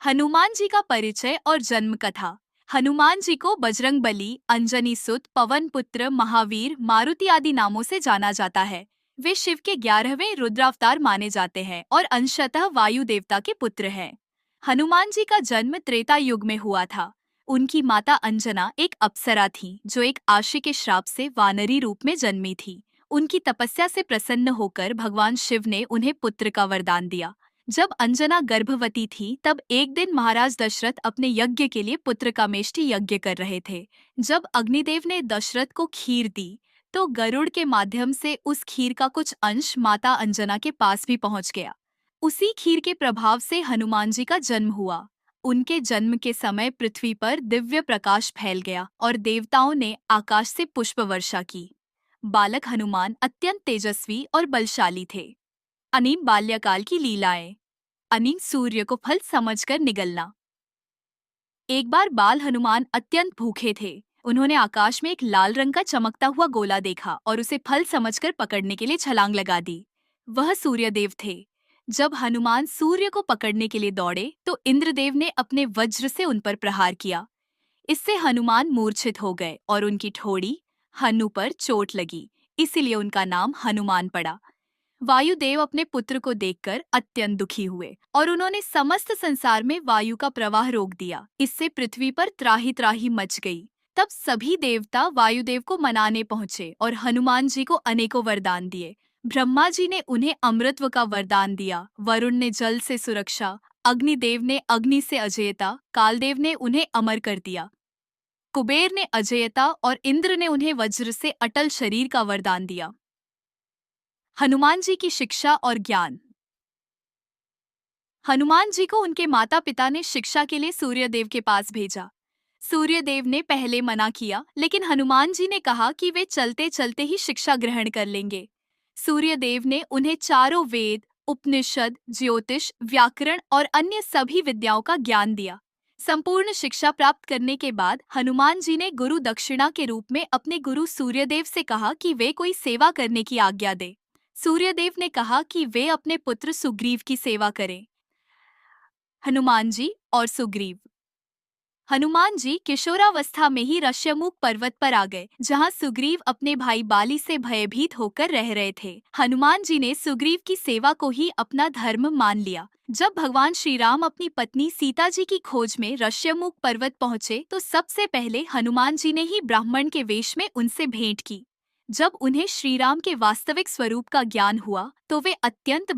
हनुमान जी का परिचय और जन्म कथा। हनुमान जी को बजरंगबली, अंजनी सुत, पवन पुत्र, महावीर, मारुति आदि नामों से जाना जाता है। वे शिव के 11वें रुद्रावतार माने जाते हैं और अंशतः वायु देवता के पुत्र हैं। हनुमान जी का जन्म त्रेता युग में हुआ था। उनकी माता अंजना एक अप्सरा थी जो एक आशी के श्राप से वानरी रूप में जन्मी थी। उनकी तपस्या से प्रसन्न होकर भगवान शिव ने उन्हें पुत्र का वरदान दिया। जब अंजना गर्भवती थी तब एक दिन महाराज दशरथ अपने यज्ञ के लिए पुत्र कामेष्टि यज्ञ कर रहे थे। जब अग्निदेव ने दशरथ को खीर दी तो गरुड़ के माध्यम से उस खीर का कुछ अंश माता अंजना के पास भी पहुंच गया। उसी खीर के प्रभाव से हनुमान जी का जन्म हुआ। उनके जन्म के समय पृथ्वी पर दिव्य प्रकाश फैल गया और देवताओं ने आकाश से पुष्प वर्षा की। बालक हनुमान अत्यंत तेजस्वी और बलशाली थे। अनीम बाल्यकाल की लीलाएं। अनीम सूर्य को फल समझकर निगलना। एक बार बाल हनुमान अत्यंत भूखे थे। उन्होंने आकाश में एक लाल रंग का चमकता हुआ गोला देखा और उसे फल समझकर पकड़ने के लिए छलांग लगा दी। वह सूर्यदेव थे। जब हनुमान सूर्य को पकड़ने के लिए दौड़े तो इंद्रदेव ने अपने वज्र से उन पर प्रहार किया। इससे हनुमान मूर्छित हो गए और उनकी ठोड़ी हनु पर चोट लगी। इसीलिए उनका नाम हनुमान पड़ा। वायुदेव अपने पुत्र को देखकर अत्यंत दुखी हुए और उन्होंने समस्त संसार में वायु का प्रवाह रोक दिया। इससे पृथ्वी पर त्राही त्राही मच गई। तब सभी देवता वायुदेव को मनाने पहुंचे और हनुमान जी को अनेकों वरदान दिए। ब्रह्मा जी ने उन्हें अमृतत्व का वरदान दिया, वरुण ने जल से सुरक्षा, अग्निदेव ने अग्नि से अजेयता, कालदेव ने उन्हें अमर कर दिया, कुबेर ने अजेयता और इंद्र ने उन्हें वज्र से अटल शरीर का वरदान दिया। हनुमान जी की शिक्षा और ज्ञान। हनुमान जी को उनके माता पिता ने शिक्षा के लिए सूर्यदेव के पास भेजा। सूर्यदेव ने पहले मना किया, लेकिन हनुमान जी ने कहा कि वे चलते चलते ही शिक्षा ग्रहण कर लेंगे। सूर्यदेव ने उन्हें चारों वेद, उपनिषद, ज्योतिष, व्याकरण और अन्य सभी विद्याओं का ज्ञान दिया। संपूर्ण शिक्षा प्राप्त करने के बाद हनुमान जी ने गुरु दक्षिणा के रूप में अपने गुरु सूर्यदेव से कहा कि वे कोई सेवा करने की आज्ञा दे। सूर्यदेव ने कहा कि वे अपने पुत्र सुग्रीव की सेवा करें। हनुमान जी और सुग्रीव। हनुमान जी किशोरावस्था में ही ऋष्यमुख पर्वत पर आ गए, जहां सुग्रीव अपने भाई बाली से भयभीत होकर रह रहे थे। हनुमान जी ने सुग्रीव की सेवा को ही अपना धर्म मान लिया। जब भगवान श्री राम अपनी पत्नी सीता जी की खोज में ऋष्यमुख पर्वत पहुंचे तो सबसे पहले हनुमान जी ने ही ब्राह्मण के वेश में उनसे भेंट की। जब उन्हें श्री राम के वास्तविक स्वरूप का ज्ञान हुआ तो वे अत्यंत